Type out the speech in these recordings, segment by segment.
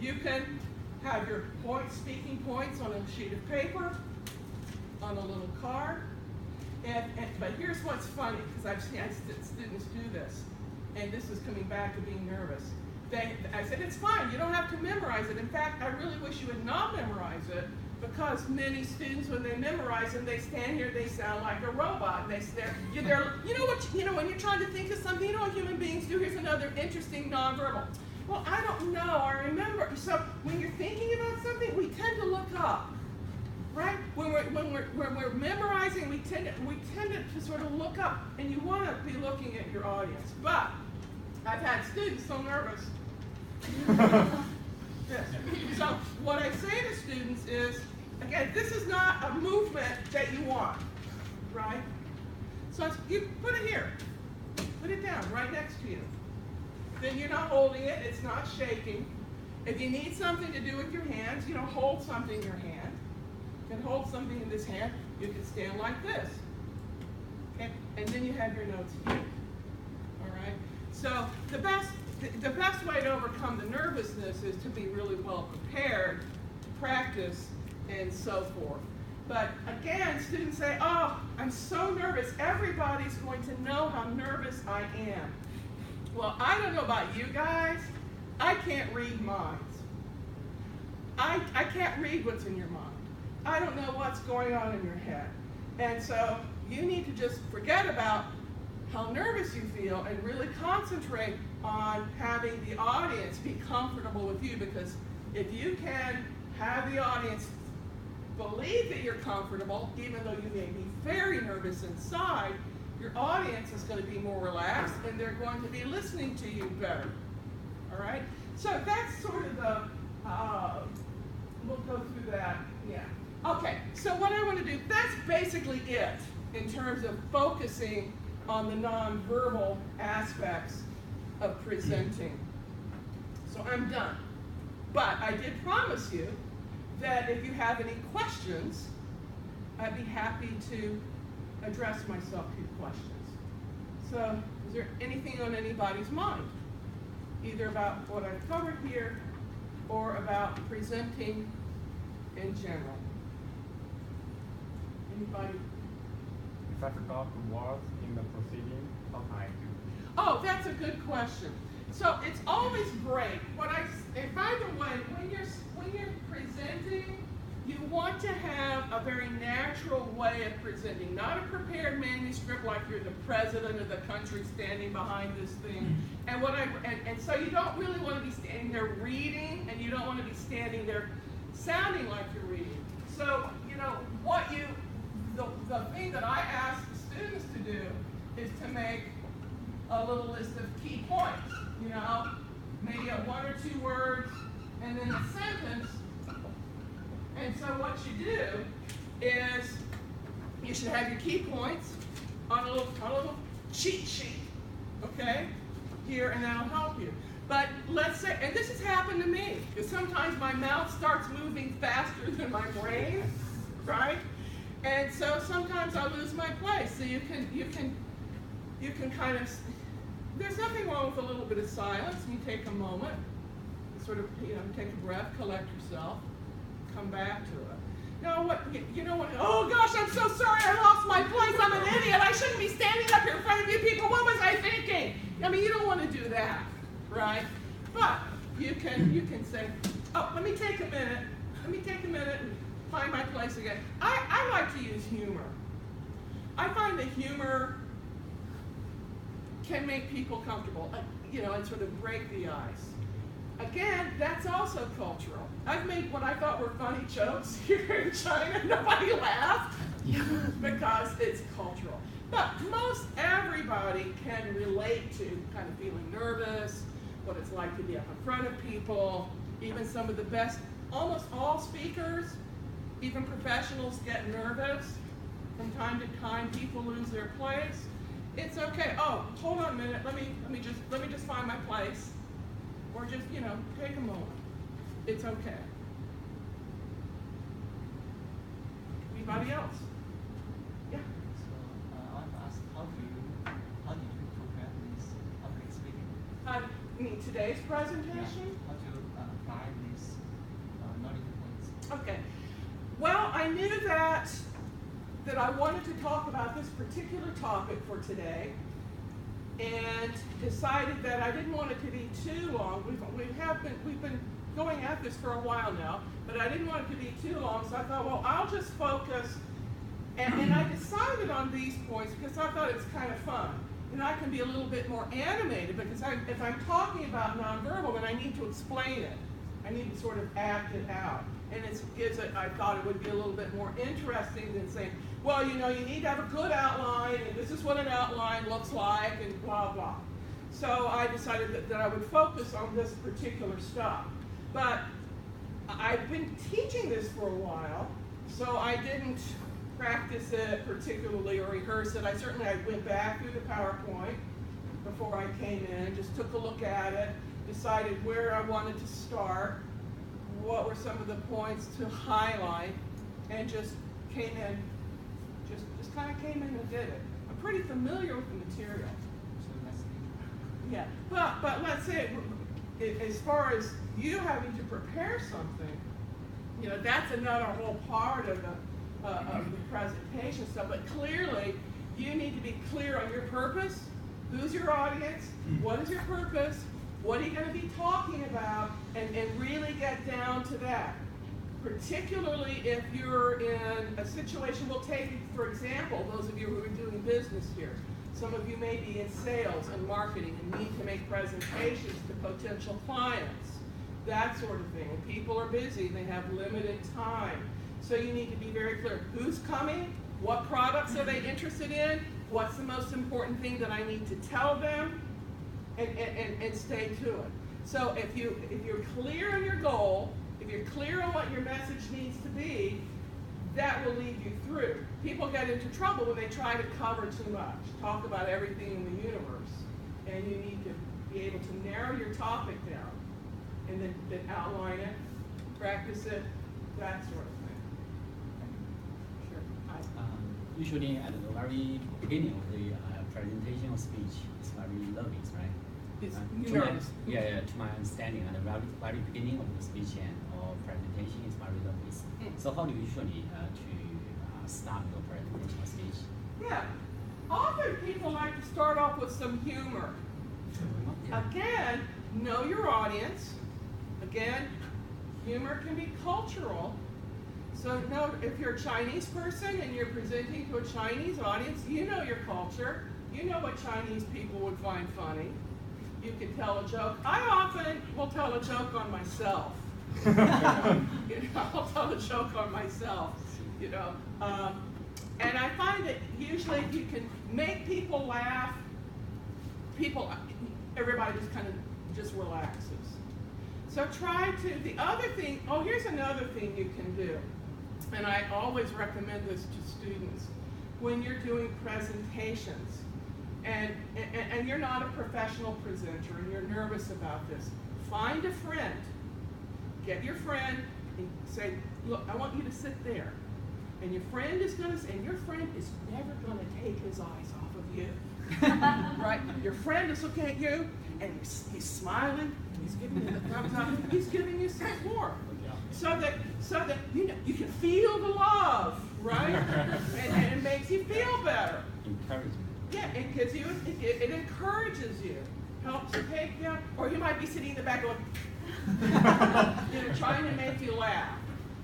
You can have your speaking points on a sheet of paper, on a little card. But here's what's funny, because I've seen students do this, and this is coming back to being nervous. I said, it's fine, you don't have to memorize it. In fact, I really wish you would not memorize it, because many students, when they memorize them, they stand here, they sound like a robot. You know, when you're trying to think of something, you know what human beings do? Here's another interesting nonverbal. Well, I don't know, I remember. So when you're thinking about something, we tend to look up, right? When we're memorizing, we tend to sort of look up, and you want to be looking at your audience. But I've had students so nervous. Yes. So what I say to students is, again, this is not a movement that you want, right? So you put it here. Put it down right next to you. Then you're not holding it, it's not shaking. If you need something to do with your hands, hold something in your hand. You can hold something in this hand, you can stand like this. Okay? And then you have your notes here. All right? So the best way to overcome the nervousness is to be really well prepared, to practice, and so forth. But again, students say, oh, I'm so nervous. Everybody's going to know how nervous I am. Well, I don't know about you guys. I can't read minds. I can't read what's in your mind. I don't know what's going on in your head. And so you need to just forget about how nervous you feel and really concentrate on having the audience be comfortable with you, because if you can have the audience believe that you're comfortable, even though you may be very nervous inside, your audience is going to be more relaxed and they're going to be listening to you better. All right? So that's sort of the, we'll go through that, yeah. Okay, so what I want to do, that's basically it in terms of focusing on the nonverbal aspects of presenting. So I'm done. But I did promise you that if you have any questions, I'd be happy to address myself to your questions. So is there anything on anybody's mind? Either about what I've covered here or about presenting in general? Anybody? If I forgot the words in the proceeding, how can I do? Oh, that's a good question. So it's always great. And by the way, when you're presenting, you want to have a very natural way of presenting, not a prepared manuscript like you're the president of the country standing behind this thing. And so you don't really want to be standing there reading, and you don't want to be standing there sounding like you're reading. So the thing that I ask the students to do is to make a little list of key points. Maybe 1 or 2 words, and then a sentence. And so what you do is you should have your key points on a little cheat sheet, okay? Here, and that'll help you. But let's say, and this has happened to me, because sometimes my mouth starts moving faster than my brain, right? And so sometimes I lose my place. So you can kind of, there's nothing wrong with a little bit of silence. You take a moment, sort of, take a breath, collect yourself, come back to it. Oh gosh, I'm so sorry, I lost my place, I'm an idiot, I shouldn't be standing up here in front of you people, what was I thinking? You don't want to do that, right? But you can say, oh, let me take a minute and find my place again. I like to use humor. I find that humor can make people comfortable, and sort of break the ice. Again, that's also cultural. I've made what I thought were funny jokes here in China. Nobody laughed because it's cultural. But most everybody can relate to kind of feeling nervous, what it's like to be up in front of people. Even some of the best, almost all speakers, even professionals, get nervous. From time to time, people lose their place. It's okay. Oh, hold on a minute. Let me just find my place. Or just, take a moment. It's okay. Anybody else? Yeah. So I want to ask, how did you prepare this public speaking? Today's presentation? Yeah. How to apply this Okay. Well, I knew that I wanted to talk about this particular topic for today, and decided that I didn't want it to be too long. We've been going at this for a while now, but I didn't want it to be too long, so I thought, well, I'll just focus. And I decided on these points because I thought it's kind of fun. And I can be a little bit more animated because if I'm talking about nonverbal, then I need to explain it. I need to sort of act it out. And I thought it would be a little bit more interesting than saying, well, you know, you need to have a good outline, and this is what an outline looks like, and blah, blah. So I decided that I would focus on this particular stuff. But I've been teaching this for a while, so I didn't practice it particularly or rehearse it. I went back through the PowerPoint before I came in, just took a look at it, decided where I wanted to start, what were some of the points to highlight, and just came in, just kind of came in and did it. I'm pretty familiar with the material. Yeah, but let's say, as far as you having to prepare something, you know, that's another whole part of the presentation stuff. But clearly, you need to be clear on your purpose. Who's your audience? What is your purpose? What are you going to be talking about? And really get down to that. Particularly if you're in a situation, we'll take, for example, those of you who are doing business here. Some of you may be in sales and marketing and need to make presentations to potential clients, that sort of thing. And people are busy, they have limited time. So you need to be very clear. Who's coming? What products are they interested in? What's the most important thing that I need to tell them? And stay to it. So if you're clear on your goal, if you're clear on what your message needs to be, that will lead you through. People get into trouble when they try to cover too much, talk about everything in the universe. And you need to be able to narrow your topic down and then outline it, practice it, that sort of thing. Sure. Usually at the very beginning of the presentation or speech, it's very nervous, right? To my understanding, at the very beginning of the speech or presentation is very nervous. So how do you usually start your presentation or speech? Yeah, often people like to start off with some humor. Again, know your audience. Again, humor can be cultural. So know if you're a Chinese person and you're presenting to a Chinese audience, you know your culture. You know what Chinese people would find funny. You can tell a joke. I often will tell a joke on myself. I'll tell a joke on myself. And I find that usually if you can make people laugh, everybody just kind of just relaxes. So try to, the other thing, here's another thing you can do. And I always recommend this to students. When you're doing presentations, and you're not a professional presenter and you're nervous about this, find a friend. Get your friend and say, look, I want you to sit there. And your friend is going to say, and your friend is never going to take his eyes off of you. Right? Your friend is looking at you and he's smiling, he's giving you the thumbs up, he's giving you support. So that you can feel the love, right? and it makes you feel better. Encouragement. Yeah, it gives you, it encourages you, helps you take down, or you might be sitting in the back going, trying to make you laugh.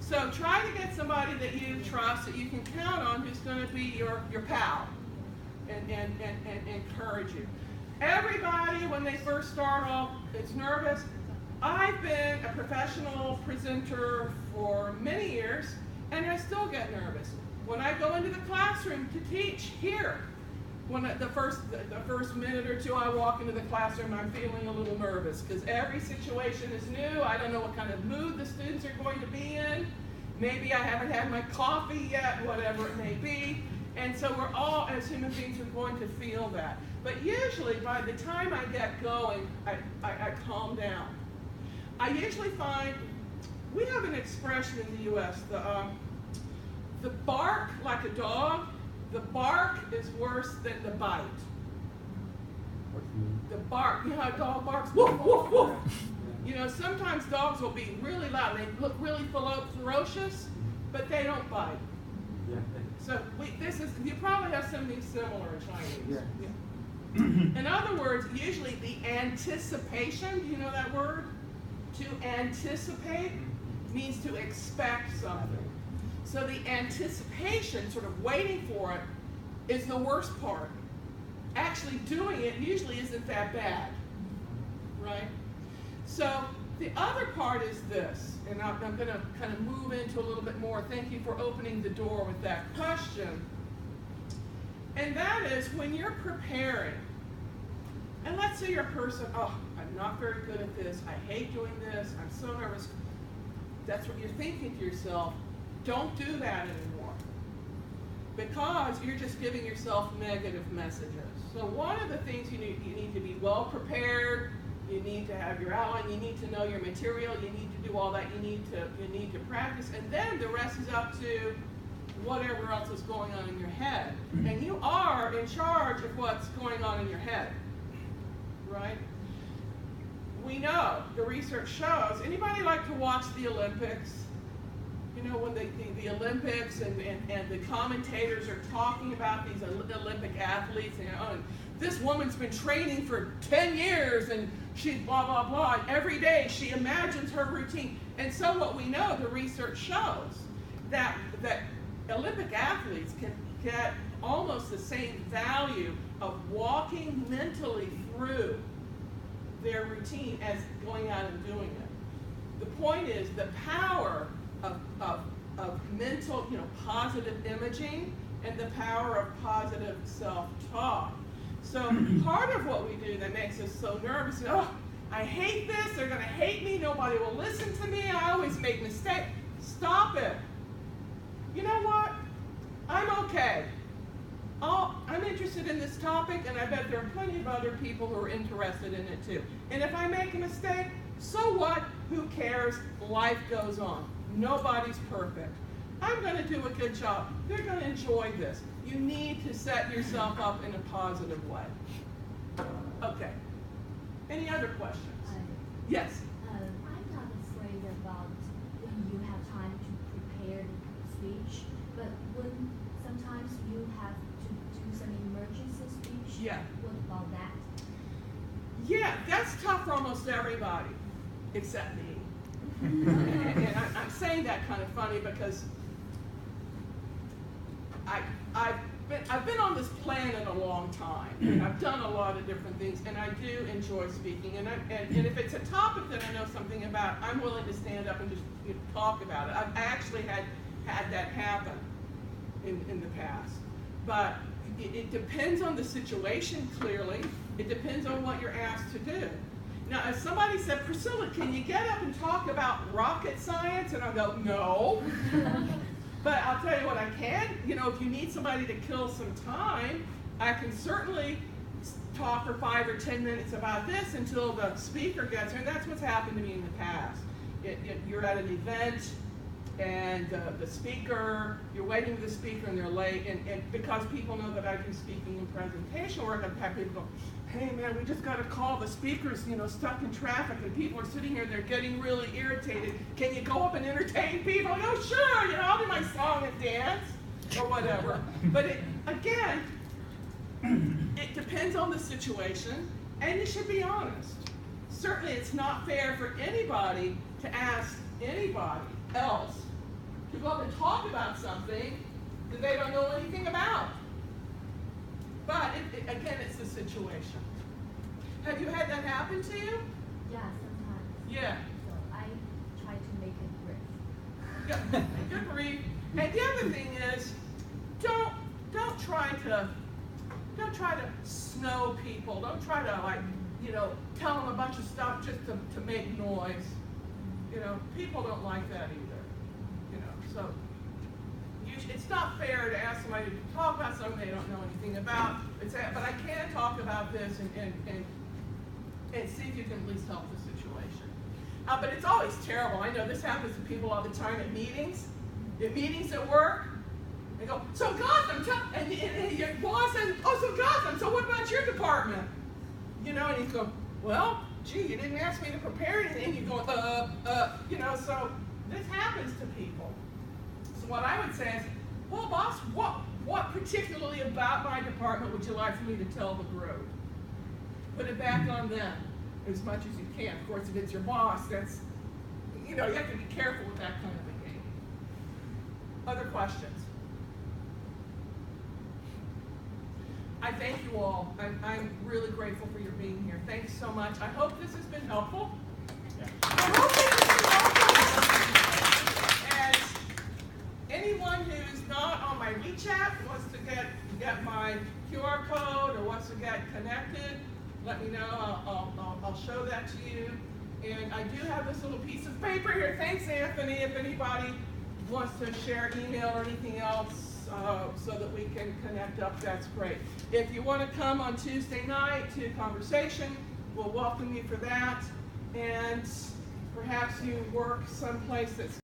So try to get somebody that you trust, that you can count on, who's going to be your pal, and encourage you. Everybody, when they first start off, is nervous. I've been a professional presenter for many years, and I still get nervous. When I go into the classroom to teach here, when the first minute or two I walk into the classroom, I'm feeling a little nervous because every situation is new. I don't know what kind of mood the students are going to be in. Maybe I haven't had my coffee yet, whatever it may be. And so we're all, as human beings, are going to feel that. But usually, by the time I get going, I calm down. I usually find, we have an expression in the U.S., the bark like a dog, the bark is worse than the bite. What do you mean? The bark, you know how a dog barks, woof, woof, woof. You know, sometimes dogs will be really loud. They look really ferocious, but they don't bite. Yeah. So you probably have something similar in Chinese. Yeah. In other words, usually the anticipation, do you know that word? To anticipate means to expect something. So the anticipation, sort of waiting for it, is the worst part. Actually doing it usually isn't that bad, right? So the other part is this, and I'm going to kind of move into a little bit more. Thank you for opening the door with that question. And that is when you're preparing, and let's say you're a person, oh, I'm not very good at this, I hate doing this, I'm so nervous. That's what you're thinking to yourself. Don't do that anymore, because you're just giving yourself negative messages. So one of the things you need to be well prepared. You need to have your outline. You need to know your material. You need to do all that. You need to practice, and then the rest is up to whatever else is going on in your head. And you are in charge of what's going on in your head, right? We know, the research shows, anybody like to watch the Olympics? You know, when the Olympics and the commentators are talking about these Olympic athletes, and oh, this woman's been training for 10 years and she's blah, blah, blah. And every day she imagines her routine. And so what we know, the research shows, that Olympic athletes can get almost the same value of walking mentally through their routine as going out and doing it. The point is the power of mental, positive imaging and the power of positive self-talk. So part of what we do that makes us so nervous, oh, I hate this, they're going to hate me, nobody will listen to me, I always make mistakes. Stop it. You know what? I'm okay. I'm interested in this topic, and I bet there are plenty of other people who are interested in it too. And if I make a mistake, so what? Who cares? Life goes on. Nobody's perfect. I'm going to do a good job. They're going to enjoy this. You need to set yourself up in a positive way. Okay. Any other questions? Yes? I'm not afraid about when you have time to prepare the speech, but when sometimes you have to do some emergency speech, Yeah. what about that? Yeah, that's tough for almost everybody, except me. And I'm saying that kind of funny because I've been on this planet a long time, and I've done a lot of different things, and I do enjoy speaking. And if it's a topic that I know something about, I'm willing to stand up and just talk about it. I've actually had that happen in the past. But it depends on the situation, clearly. It depends on what you're asked to do. Now, if somebody said, Priscilla, can you get up and talk about rocket science? And I'll go, no. But I'll tell you what I can. If you need somebody to kill some time, I can certainly talk for 5 or 10 minutes about this until the speaker gets here. And that's what's happened to me in the past. You're at an event, and the speaker, you're waiting for the speaker, and they're late. And because people know that I do speaking and presentation work, I've had people go, hey man, we just got a call, the speaker's stuck in traffic, and people are sitting here, they're getting really irritated. Can you go up and entertain people? I go, sure, I'll do my song and dance, or whatever. But again, it depends on the situation, and you should be honest. Certainly it's not fair for anybody to ask anybody else to go up and talk about something that they don't know anything about. But again, it's the situation. Have you had that happen to you? Yeah, sometimes. Yeah. So I try to make it brief. Good brief. And the other thing is, don't try to snow people. Don't try to tell them a bunch of stuff just to make noise. People don't like that either. So it's not fair to ask somebody to talk about something they don't know anything about. But I can talk about this and see if you can at least help the situation. But it's always terrible. I know this happens to people all the time at meetings. At meetings at work, they go, so Gotham, and your boss says, oh, so Gotham, so what about your department? And you go, well, gee, you didn't ask me to prepare anything. You go, you know, so this happens to people. So what I would say is, well, boss, what particularly about my department would you like for me to tell the group? Put it back on them as much as you can. Of course, if it's your boss, that's, you know, you have to be careful with that kind of a game. Other questions? I thank you all. I'm really grateful for your being here. Thanks so much. I hope this has been helpful. Yeah. I hope this has been helpful. And anyone who's not on my WeChat wants to get my QR code or wants to get connected, let me know. I'll show that to you. And I do have this little piece of paper here. Thanks, Anthony. If anybody wants to share email or anything else so that we can connect up, that's great. If you want to come on Tuesday night to conversation, we'll welcome you for that. And perhaps you work someplace that's